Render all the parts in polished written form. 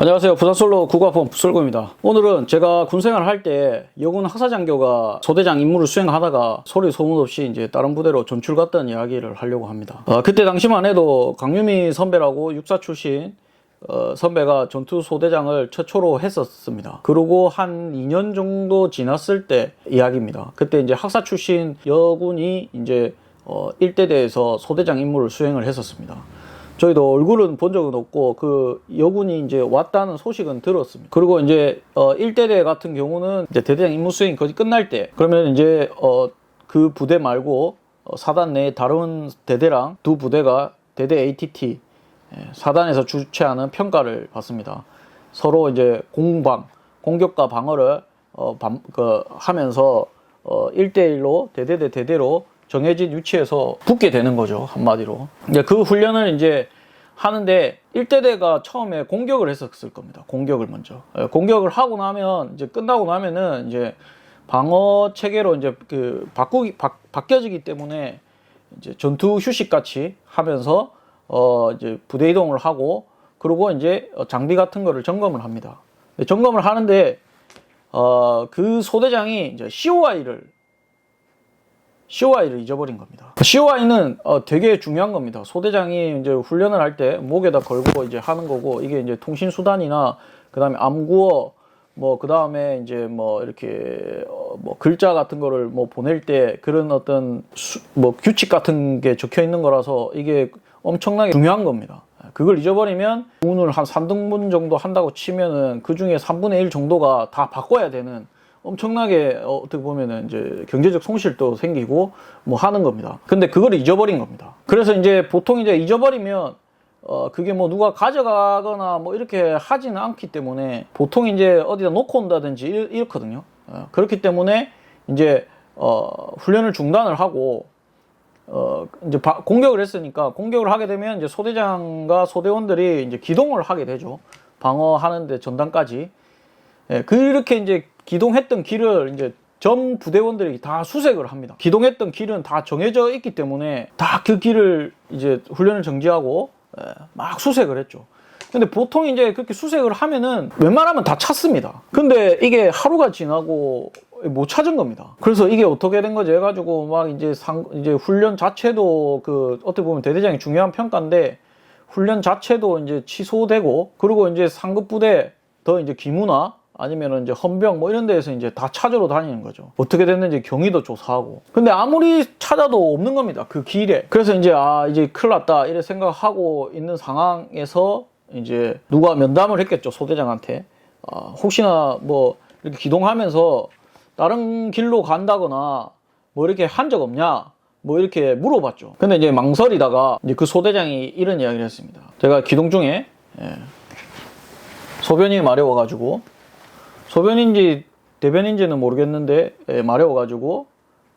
안녕하세요. 부산솔로 국가보험 부설구입니다. 오늘은 제가 군생활 할 때 여군 학사장교가 소대장 임무를 수행하다가 소리 소문 없이 이제 다른 부대로 전출 갔다는 이야기를 하려고 합니다. 그때 당시만 해도 강유미 선배라고 육사 출신 선배가 전투 소대장을 최초로 했었습니다. 그리고 한 2년 정도 지났을 때 이야기입니다. 그때 이제 학사 출신 여군이 이제 1대대에서 소대장 임무를 수행을 했었습니다. 저희도 얼굴은 본 적은 없고 그 여군이 이제 왔다는 소식은 들었습니다. 그리고 이제 1대대 같은 경우는 이제 대대장 임무 수행이 거의 끝날 때 그러면 이제 그 부대 말고 사단 내에 다른 대대랑 두 부대가 대대 ATT 사단에서 주최하는 평가를 받습니다. 서로 이제 공격과 방어를 하면서 1대1로 대대 대 대대로 정해진 위치에서 붙게 되는 거죠. 한마디로. 이제 그 훈련을 이제 하는데 1대대가 처음에 공격을 했었을 겁니다. 공격을 먼저. 공격을 하고 나면 이제 끝나고 나면은 이제 방어 체계로 이제 바뀌어지기 때문에 이제 전투 휴식 같이 하면서 이제 부대 이동을 하고 그리고 이제 장비 같은 거를 점검을 합니다. 점검을 하는데 그 소대장이 이제 COI를 잊어버린 겁니다. COI는 되게 중요한 겁니다. 소대장이 이제 훈련을 할 때 목에다 걸고 이제 하는 거고, 이게 이제 통신수단이나, 그 다음에 암구어, 그 다음에 이제 이렇게, 글자 같은 거를 보낼 때 그런 어떤 규칙 같은 게 적혀 있는 거라서 이게 엄청나게 중요한 겁니다. 그걸 잊어버리면 운을 한 3등분 정도 한다고 치면은 그 중에 3분의 1 정도가 다 바꿔야 되는 엄청나게 어떻게 보면은 이제 경제적 손실도 생기고 하는 겁니다. 근데 그걸 잊어버린 겁니다. 그래서 이제 보통 이제 잊어버리면 그게 누가 가져가거나 이렇게 하지는 않기 때문에 보통 이제 어디다 놓고 온다든지 이렇거든요. 그렇기 때문에 이제 훈련을 중단을 하고 이제 공격을 했으니까 공격을 하게 되면 이제 소대장과 소대원들이 이제 기동을 하게 되죠. 방어하는데 전단까지. 그렇게 이제 기동했던 길을 이제 전 부대원들이 다 수색을 합니다. 기동했던 길은 다 정해져 있기 때문에 다 그 길을 이제 훈련을 정지하고 막 수색을 했죠. 근데 보통 이제 그렇게 수색을 하면은 웬만하면 다 찾습니다. 근데 이게 하루가 지나고 못 찾은 겁니다. 그래서 이게 어떻게 된 거지 해가지고 막 이제 훈련 자체도 어떻게 보면 대대장이 중요한 평가인데 훈련 자체도 이제 취소되고 그리고 이제 상급 부대 더 이제 기무나 아니면은 이제 헌병 이런 데에서 이제 다 찾으러 다니는 거죠. 어떻게 됐는지 경위도 조사하고. 근데 아무리 찾아도 없는 겁니다. 그 길에. 그래서 이제 이제 큰일 났다 이래 생각하고 있는 상황에서 이제 누가 면담을 했겠죠. 소대장한테. 혹시나 이렇게 기동하면서 다른 길로 간다거나 이렇게 한 적 없냐? 이렇게 물어봤죠. 근데 이제 망설이다가 이제 그 소대장이 이런 이야기를 했습니다. 제가 기동 중에 소변이 마려워가지고 소변인지 대변인지는 모르겠는데 마려워가지고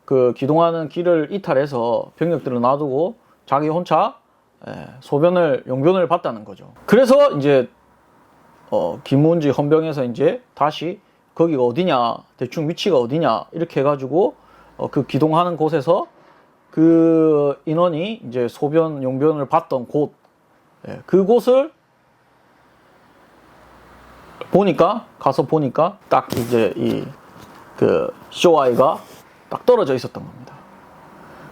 그 기동하는 길을 이탈해서 병력들을 놔두고 자기 혼자 용변을 봤다는 거죠. 그래서 이제 기무인지 헌병에서 이제 다시 거기가 어디냐 대충 위치가 어디냐 이렇게 해가지고 그 기동하는 곳에서 그 인원이 이제 용변을 봤던 그곳을 가서 보니까 딱 이제 COI가 딱 떨어져 있었던 겁니다.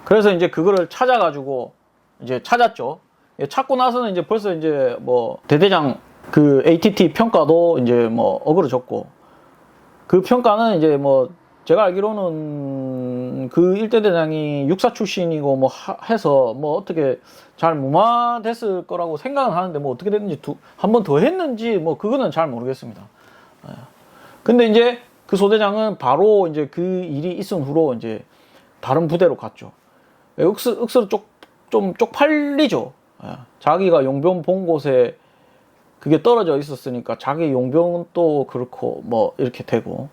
그래서 이제 그거를 찾아가지고 이제 찾았죠. 찾고 나서는 이제 벌써 이제 대대장 그 ATT 평가도 이제 어그러졌고 그 평가는 이제 제가 알기로는 그 1대대장이 육사 출신이고 해서 어떻게 잘 무마됐을 거라고 생각은 하는데 어떻게 됐는지 한 번 더 했는지 그거는 잘 모르겠습니다. 근데 이제 그 소대장은 바로 이제 그 일이 있은 후로 이제 다른 부대로 갔죠. 억수로 좀 쪽팔리죠. 자기가 용병 본 곳에 그게 떨어져 있었으니까 자기 용병도 그렇고 이렇게 되고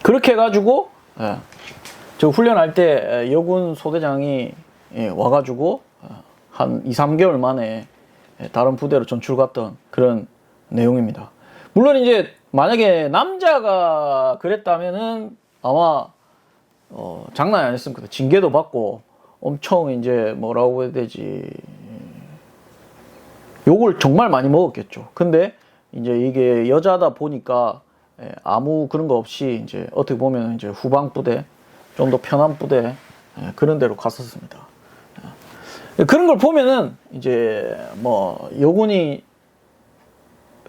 그렇게 해가지고 저 훈련할 때 여군 소대장이 와가지고 한 2-3개월 만에 다른 부대로 전출 갔던 그런 내용입니다. 물론 이제 만약에 남자가 그랬다면은 아마 장난이 아니었을 겁니다. 징계도 받고 엄청 이제 뭐라고 해야 되지 욕을 정말 많이 먹었겠죠. 근데 이제 이게 여자다 보니까 아무 그런 거 없이 이제 어떻게 보면 이제 후방 부대, 좀 더 편한 부대 그런 데로 갔었습니다. 그런 걸 보면은 이제 뭐 여군이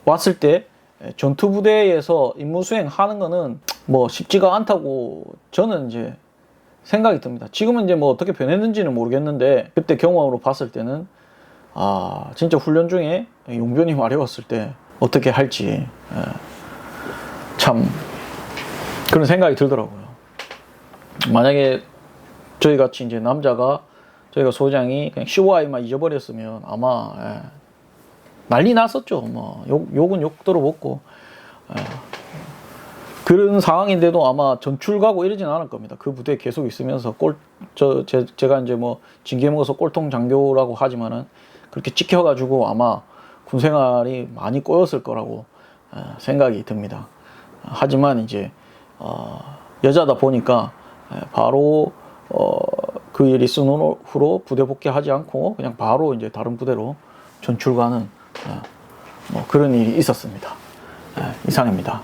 왔을 때 전투 부대에서 임무 수행하는 거는 뭐 쉽지가 않다고 저는 이제 생각이 듭니다. 지금은 이제 뭐 어떻게 변했는지는 모르겠는데 그때 경험으로 봤을 때는 아 진짜 훈련 중에 용변이 마려웠을 때 어떻게 할지 참 그런 생각이 들더라고요. 만약에 저희 같이 이제 남자가 저희가 소장이 그냥 COI만 잊어버렸으면 아마 난리 났었죠. 뭐 욕은 욕대로 먹고 그런 상황인데도 아마 전출 가고 이러진 않을 겁니다. 그 부대에 계속 있으면서 제가 이제 뭐 징계 먹어서 꼴통 장교라고 하지만은 그렇게 찍혀가지고 아마 군 생활이 많이 꼬였을 거라고 생각이 듭니다. 하지만 이제 여자다 보니까 바로 그 일이 있은 후로 부대 복귀하지 않고 그냥 바로 이제 다른 부대로 전출 가는 뭐 그런 일이 있었습니다. 이상입니다.